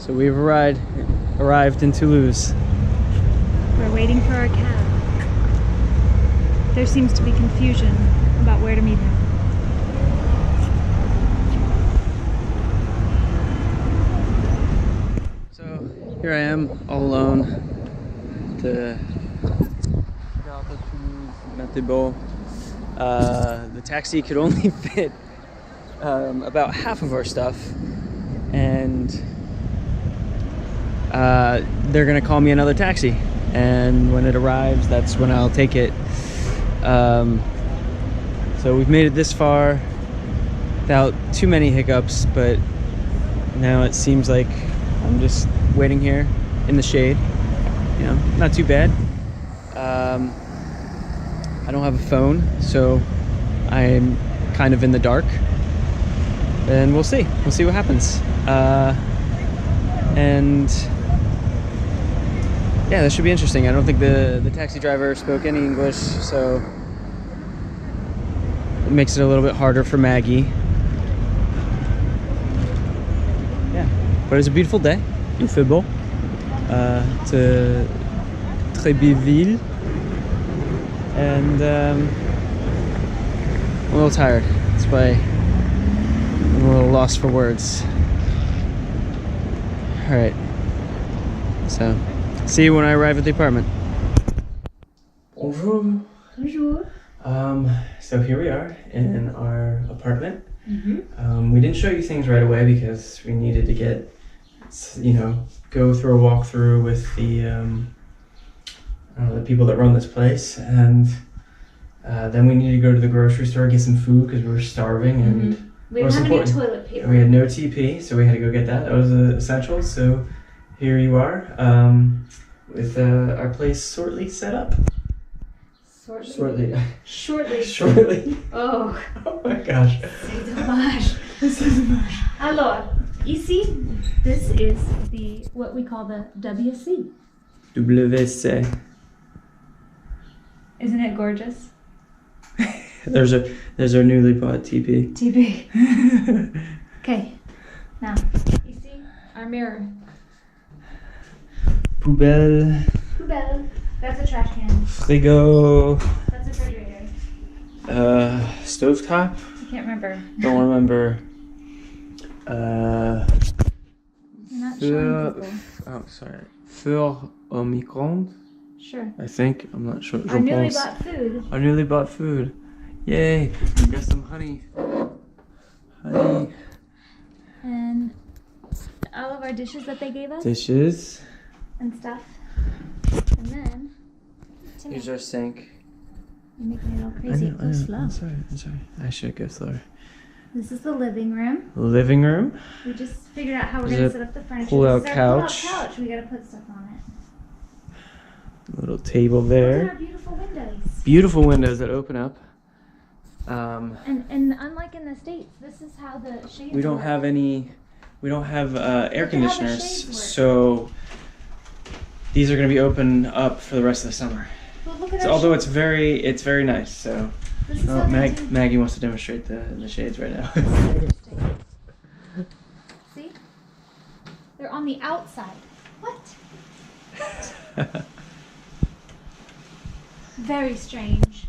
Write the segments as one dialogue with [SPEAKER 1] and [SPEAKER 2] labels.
[SPEAKER 1] So we've arrived in Toulouse.
[SPEAKER 2] We're waiting for our cab. There seems to be confusion about where to meet him.
[SPEAKER 1] So here I am, all alone. The the taxi could only fit about half of our stuff, and they're gonna call me another taxi, and when it arrives, that's when I'll take it. So we've made it this far without too many hiccups, but now it seems like I'm just waiting here in the shade. You know, not too bad. I don't have a phone, so I'm kind of in the dark, and we'll see what happens. And yeah, this should be interesting. I don't think the taxi driver spoke any English, so it makes it a little bit harder for Maggie. Yeah, but it's a beautiful day. Il fait beau. It's a très belle ville, and I'm a little tired. That's why I'm a little lost for words. All right, so see you when I arrive at the apartment. Bonjour.
[SPEAKER 2] Bonjour.
[SPEAKER 1] So here we are in our apartment. We didn't show you things right away because we needed to get, you know, go through a walkthrough with the people that run this place, and then we needed to go to the grocery store, get some food because we were starving, and
[SPEAKER 2] we didn't have any toilet paper.
[SPEAKER 1] We had no TP, so we had to go get that. That was essential. So here you are, with our place shortly set up. Shortly.
[SPEAKER 2] Oh.
[SPEAKER 1] Oh my gosh.
[SPEAKER 2] C'est dommage. Alors, ici, this is what we call the WC.
[SPEAKER 1] WC.
[SPEAKER 2] Isn't it gorgeous?
[SPEAKER 1] There's our newly bought TP.
[SPEAKER 2] TP. Okay. Now, you see our mirror.
[SPEAKER 1] Poubelle.
[SPEAKER 2] That's a trash can.
[SPEAKER 1] Frigo.
[SPEAKER 2] That's a refrigerator.
[SPEAKER 1] Stovetop.
[SPEAKER 2] I can't remember.
[SPEAKER 1] Don't remember.
[SPEAKER 2] You're not showing people.
[SPEAKER 1] Oh, sorry. Four au micro-ondes.
[SPEAKER 2] Sure.
[SPEAKER 1] I think. I'm not sure.
[SPEAKER 2] Our newly bought food.
[SPEAKER 1] Our newly bought food. Yay! We got some honey.
[SPEAKER 2] And all of our dishes that they gave us.
[SPEAKER 1] Dishes.
[SPEAKER 2] And stuff. And then, Timmy,
[SPEAKER 1] Here's our sink.
[SPEAKER 2] you're making it all crazy. Go slow.
[SPEAKER 1] I'm sorry. I should go slower.
[SPEAKER 2] This is the living room.
[SPEAKER 1] Living room.
[SPEAKER 2] We just figured out how we're
[SPEAKER 1] There's
[SPEAKER 2] going to set up the furniture.
[SPEAKER 1] pull-out
[SPEAKER 2] This is our
[SPEAKER 1] couch.
[SPEAKER 2] pull-out couch. We got to put stuff on it.
[SPEAKER 1] Little table
[SPEAKER 2] Look
[SPEAKER 1] there.
[SPEAKER 2] at our beautiful windows.
[SPEAKER 1] Beautiful windows that open up.
[SPEAKER 2] And unlike in the States, this is how the shades
[SPEAKER 1] We don't
[SPEAKER 2] work.
[SPEAKER 1] have any. We don't have air
[SPEAKER 2] Look at how the
[SPEAKER 1] conditioners,
[SPEAKER 2] shades work.
[SPEAKER 1] so these are going to be open up for the rest of the summer.
[SPEAKER 2] Well, look at
[SPEAKER 1] So,
[SPEAKER 2] our
[SPEAKER 1] although it's very nice. So
[SPEAKER 2] this is how they do.
[SPEAKER 1] Maggie wants to demonstrate the shades right now.
[SPEAKER 2] Interesting. See? They're on the outside. What? Very strange.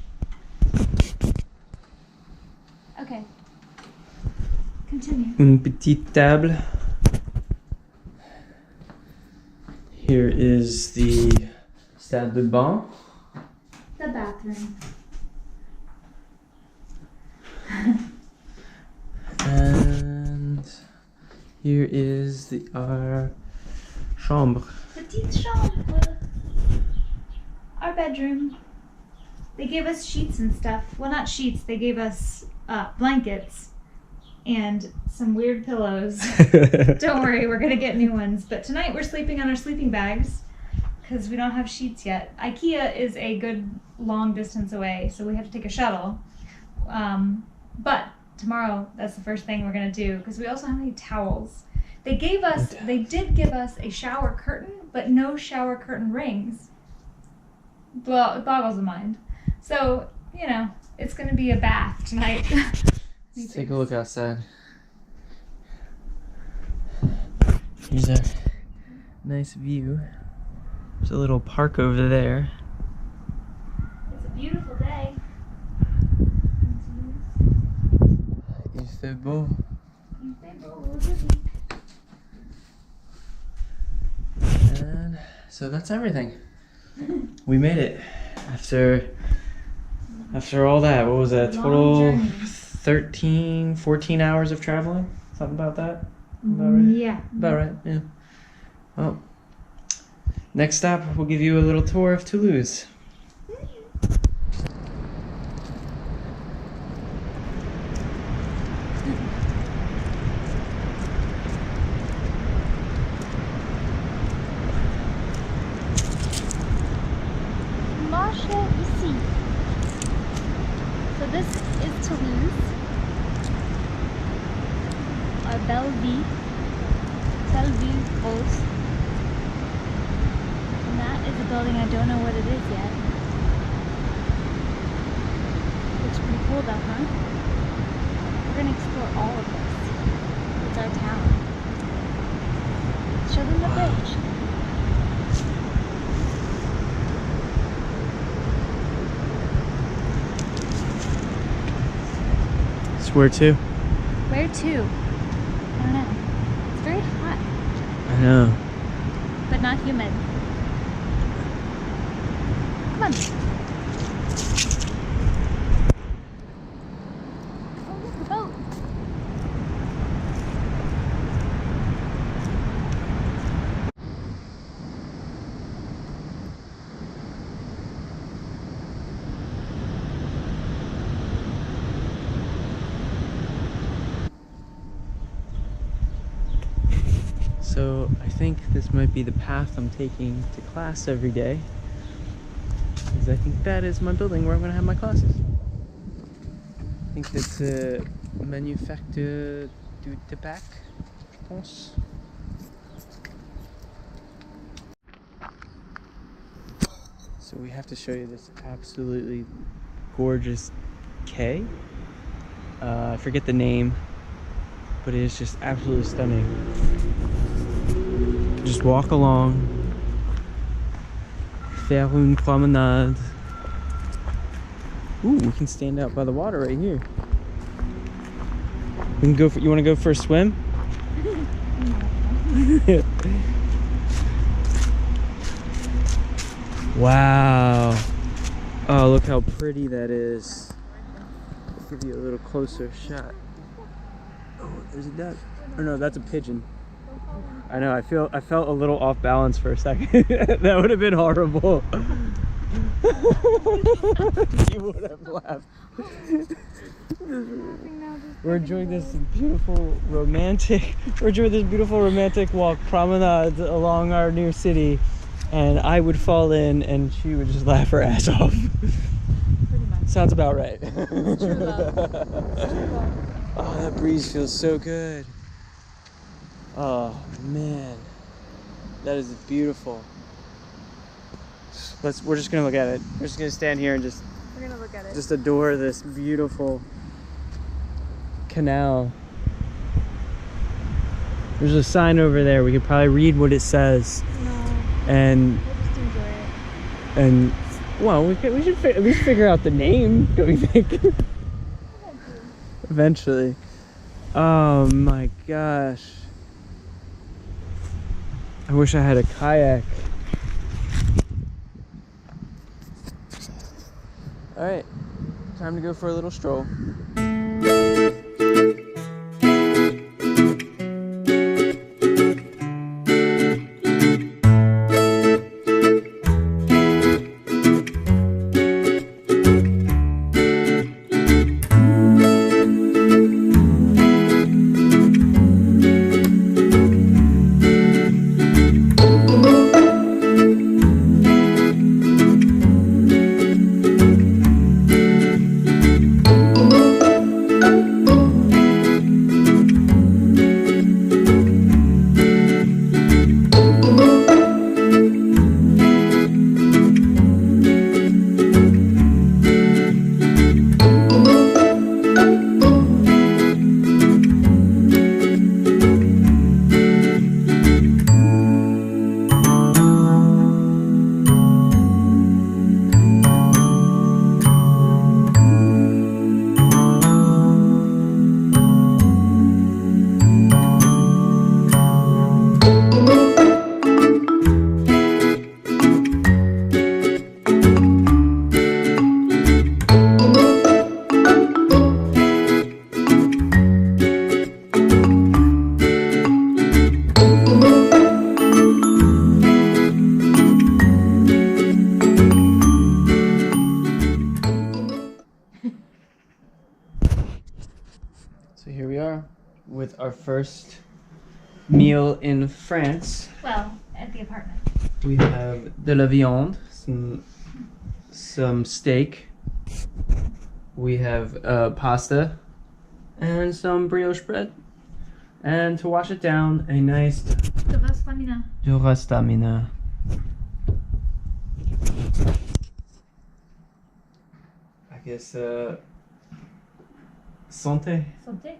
[SPEAKER 2] Okay. Continue.
[SPEAKER 1] Une petite table. Here is the salle de bain.
[SPEAKER 2] The bathroom.
[SPEAKER 1] And here is our chambre.
[SPEAKER 2] Petite chambre. Our bedroom. They gave us sheets and stuff. Well, not sheets. They gave us blankets and some weird pillows. Don't worry, we're gonna get new ones. But tonight we're sleeping on our sleeping bags because we don't have sheets yet. IKEA is a good long distance away, so we have to take a shuttle. But tomorrow, that's the first thing we're gonna do because we also have any towels. They did give us a shower curtain, but no shower curtain rings. Well, it boggles the mind. So, you know, it's gonna be a bath tonight.
[SPEAKER 1] Let's take a look outside. Here's our Nice view. There's a little park over there.
[SPEAKER 2] It's a beautiful day.
[SPEAKER 1] Il fait beau. And so that's everything. We made it. After all that, what was that? Total 13, 14 hours of traveling? Something about that? About right?
[SPEAKER 2] Yeah.
[SPEAKER 1] About right, yeah. Well, next stop, we'll give you a little tour of Toulouse.
[SPEAKER 2] Marche ici. So this is Toulouse. Or Bellevue Rose. And that is a building I don't know what it is yet. Looks pretty cool though, huh? We're gonna explore all of this. It's our town. Show them the bridge.
[SPEAKER 1] Where to?
[SPEAKER 2] Where to? I don't know. It's very hot,
[SPEAKER 1] I know.
[SPEAKER 2] but not humid. Come on. Oh, look, the boat.
[SPEAKER 1] So I think this might be the path I'm taking to class every day, because I think that is my building where I'm going to have my classes. I think it's a Manufacture du Tabac, je pense. So we have to show you this absolutely gorgeous quay. I forget the name, but it is just absolutely stunning. Just walk along, faire une promenade. Ooh, we can stand out by the water right here. We can go for, you want to go for a swim? Wow. Oh, look how pretty that is. I'll give you a little closer shot. Oh, there's a duck. Oh no, that's a pigeon. I know, I felt a little off balance for a second. That would have been horrible. You would have laughed. We're enjoying this beautiful romantic walk promenade along our new city, and I would fall in and she would just laugh her ass off.
[SPEAKER 2] Pretty much.
[SPEAKER 1] Sounds about right.
[SPEAKER 2] It's true love. It's true love.
[SPEAKER 1] Oh, that breeze feels so good. Oh man, that is beautiful. We're just gonna look at it. We're just gonna stand here and
[SPEAKER 2] We're gonna look at it.
[SPEAKER 1] just adore this beautiful canal. There's a sign over there. We could probably read what it says.
[SPEAKER 2] No.
[SPEAKER 1] And
[SPEAKER 2] We'll just enjoy it.
[SPEAKER 1] and well, we should at least figure out the name. Don't you think? Eventually. Oh my gosh. I wish I had a kayak. All right, time to go for a little stroll. So here we are with our first meal in France.
[SPEAKER 2] Well, at the apartment.
[SPEAKER 1] We have de la viande, some steak. We have pasta and some brioche bread. And to wash it down, a nice Durastamina. I guess santé.
[SPEAKER 2] Santé.